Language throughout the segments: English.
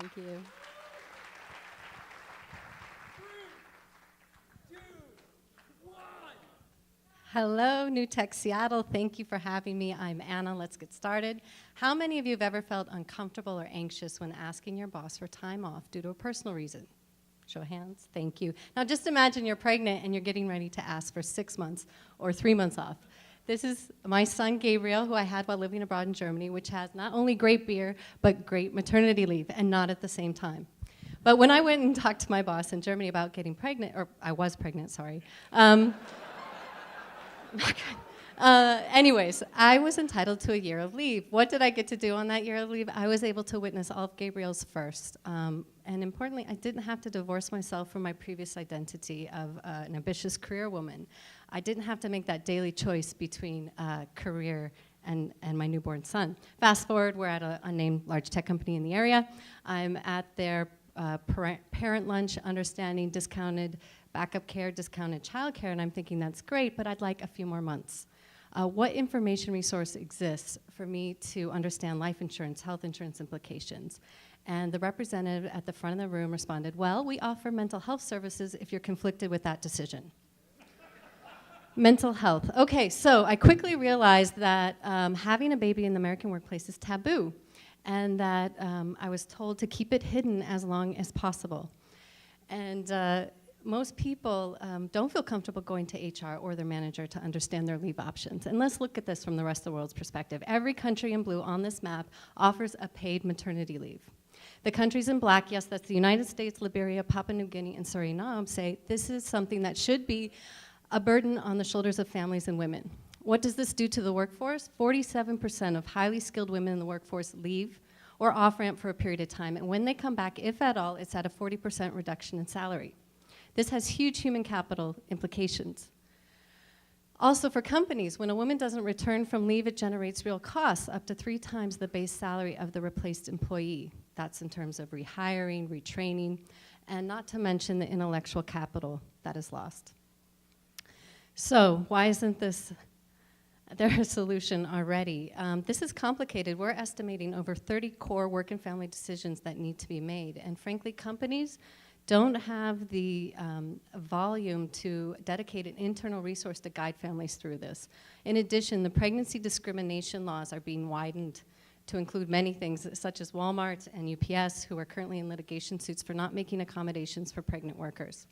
Thank you. 3, 2, 1. Hello, New Tech Seattle. Thank you for having me. I'm Anna. Let's get started. How many of you have ever felt uncomfortable or anxious when asking your boss for time off due to a personal reason? Show of hands. Thank you. Now just imagine you're pregnant and you're getting ready to ask for 6 months or 3 months off. This is my son, Gabriel, who I had while living abroad in Germany, which has not only great beer, but great maternity leave, and not at the same time. But when I went and talked to my boss in Germany about getting pregnant, or I was pregnant, sorry. Anyways, I was entitled to a year of leave. What did I get to do on that year of leave? I was able to witness all of Gabriel's first. And importantly, I didn't have to divorce myself from my previous identity of an ambitious career woman. I didn't have to make that daily choice between career and my newborn son. Fast forward, we're at a unnamed large tech company in the area. I'm at their parent lunch, understanding discounted backup care, discounted childcare, and I'm thinking that's great, but I'd like a few more months. What information resource exists for me to understand life insurance, health insurance implications? And the representative at the front of the room responded, well, we offer mental health services if you're conflicted with that decision. Mental health. Okay, so I quickly realized that having a baby in the American workplace is taboo, and that I was told to keep it hidden as long as possible. And most people don't feel comfortable going to HR or their manager to understand their leave options. And let's look at this from the rest of the world's perspective. Every country in blue on this map offers a paid maternity leave. The countries in black, yes, that's the United States, Liberia, Papua New Guinea, and Suriname, say this is something that should be a burden on the shoulders of families and women. What does this do to the workforce? 47% of highly skilled women in the workforce leave or off-ramp for a period of time. And when they come back, if at all, it's at a 40% reduction in salary. This has huge human capital implications. Also for companies, when a woman doesn't return from leave, it generates real costs, up to 3 times the base salary of the replaced employee. That's in terms of rehiring, retraining, and not to mention the intellectual capital that is lost. So why isn't there a solution already? This is complicated. We're estimating over 30 core work and family decisions that need to be made. And frankly, companies don't have the volume to dedicate an internal resource to guide families through this. In addition, the pregnancy discrimination laws are being widened to include many things, such as Walmart and UPS, who are currently in litigation suits for not making accommodations for pregnant workers.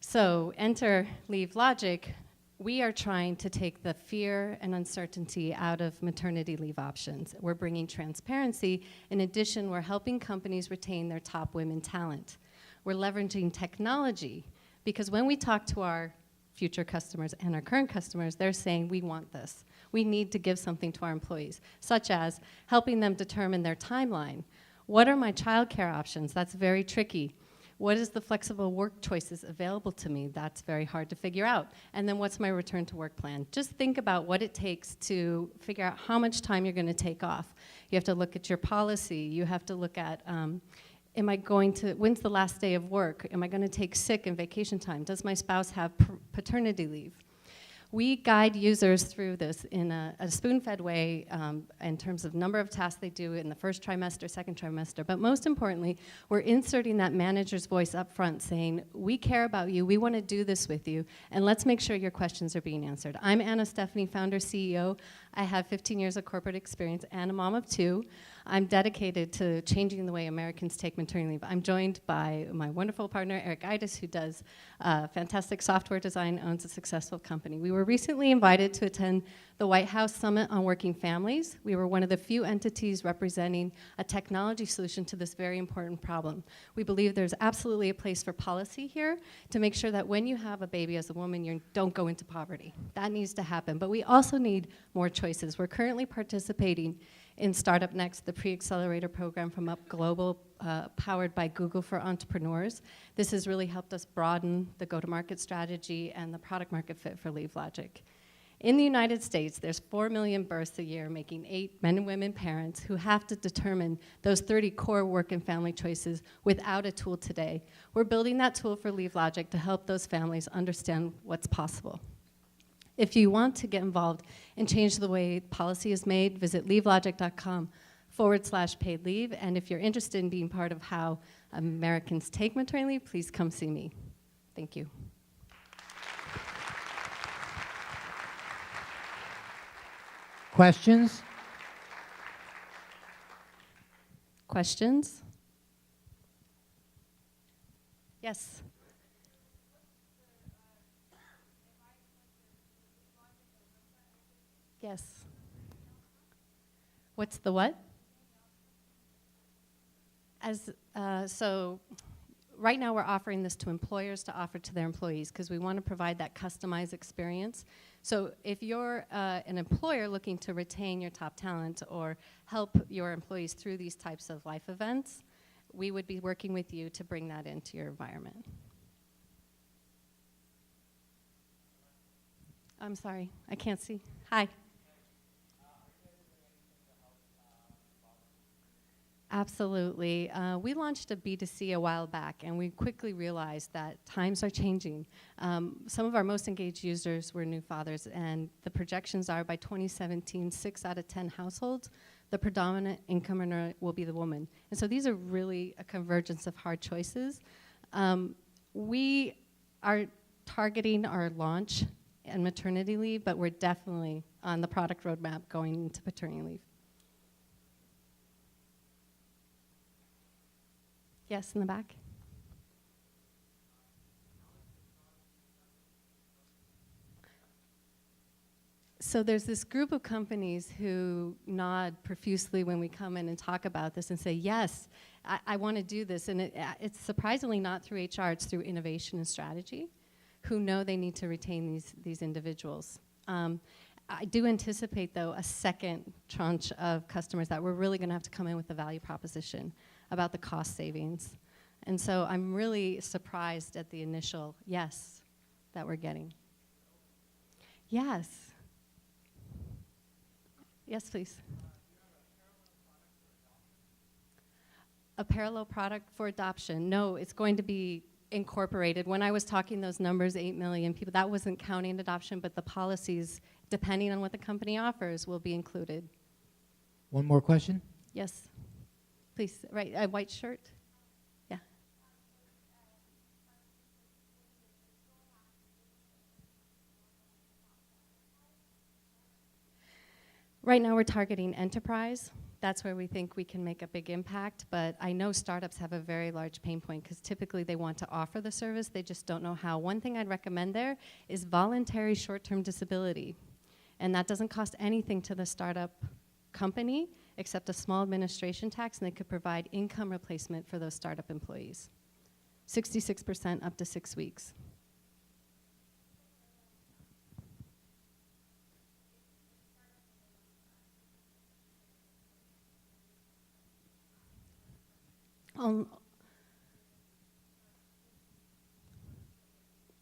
So enter LeaveLogic. We are trying to take the fear and uncertainty out of maternity leave options. We're bringing transparency. In addition, we're helping companies retain their top women talent. We're leveraging technology, because when we talk to our future customers and our current customers, they're saying, we want this. We need to give something to our employees, such as helping them determine their timeline. What are my childcare options? That's very tricky. What is the flexible work choices available to me? That's very hard to figure out. And then what's my return to work plan? Just think about what it takes to figure out how much time you're going to take off. You have to look at your policy. You have to look at, when's the last day of work? Am I going to take sick and vacation time? Does my spouse have paternity leave? We guide users through this in a spoon-fed way in terms of number of tasks they do in the first trimester, second trimester. But most importantly, we're inserting that manager's voice up front saying, we care about you, we want to do this with you, and let's make sure your questions are being answered. I'm Anna Steffeney, founder, CEO. I have 15 years of corporate experience and a mom of 2. I'm dedicated to changing the way Americans take maternity leave. I'm joined by my wonderful partner, Eric Itis, who does fantastic software design, owns a successful company. We were recently invited to attend the White House Summit on Working Families. We were one of the few entities representing a technology solution to this very important problem. We believe there's absolutely a place for policy here to make sure that when you have a baby as a woman, you don't go into poverty. That needs to happen. But we also need more choices. We're currently participating in Startup Next, the pre-accelerator program from Up Global, powered by Google for Entrepreneurs. This has really helped us broaden the go-to-market strategy and the product market fit for LeaveLogic. In the United States, there's 4 million births a year, making 8 men and women parents who have to determine those 30 core work and family choices without a tool today. We're building that tool for LeaveLogic to help those families understand what's possible. If you want to get involved and change the way policy is made, visit leavelogic.com /paid leave. And if you're interested in being part of how Americans take maternity leave, please come see me. Thank you. Questions? Questions? Yes. Yes. What's the what? So right now we're offering this to employers to offer to their employees because we want to provide that customized experience. So if you're an employer looking to retain your top talent or help your employees through these types of life events, we would be working with you to bring that into your environment. I'm sorry, I can't see. Hi. Absolutely. We launched a B2C a while back, and we quickly realized that times are changing. Some of our most engaged users were new fathers, and the projections are by 2017, 6 out of 10 households, the predominant income earner will be the woman. And so these are really a convergence of hard choices. We are targeting our launch and maternity leave, but we're definitely on the product roadmap going into paternity leave. Yes, in the back. So there's this group of companies who nod profusely when we come in and talk about this and say, yes, I want to do this. And it's surprisingly not through HR, it's through innovation and strategy, who know they need to retain these individuals. I do anticipate, though, a second tranche of customers that we're really going to have to come in with a value proposition about the cost savings. And so I'm really surprised at the initial yes that we're getting. Yes. Yes, please. A parallel product for adoption? No, it's going to be incorporated. When I was talking those numbers, 8 million people, that wasn't counting adoption, but the policies, depending on what the company offers, will be included. One more question? Yes. Please, right, a white shirt? Yeah. Right now we're targeting enterprise. That's where we think we can make a big impact, but I know startups have a very large pain point because typically they want to offer the service, they just don't know how. One thing I'd recommend there is voluntary short-term disability. And that doesn't cost anything to the startup company except a small administration tax, and they could provide income replacement for those startup employees. 66% up to 6 weeks.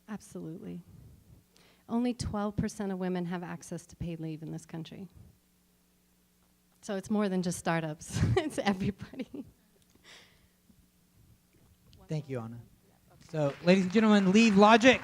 Absolutely. Only 12% of women have access to paid leave in this country. So it's more than just startups, it's everybody. Thank you, Anna. So, ladies and gentlemen, LeaveLogic.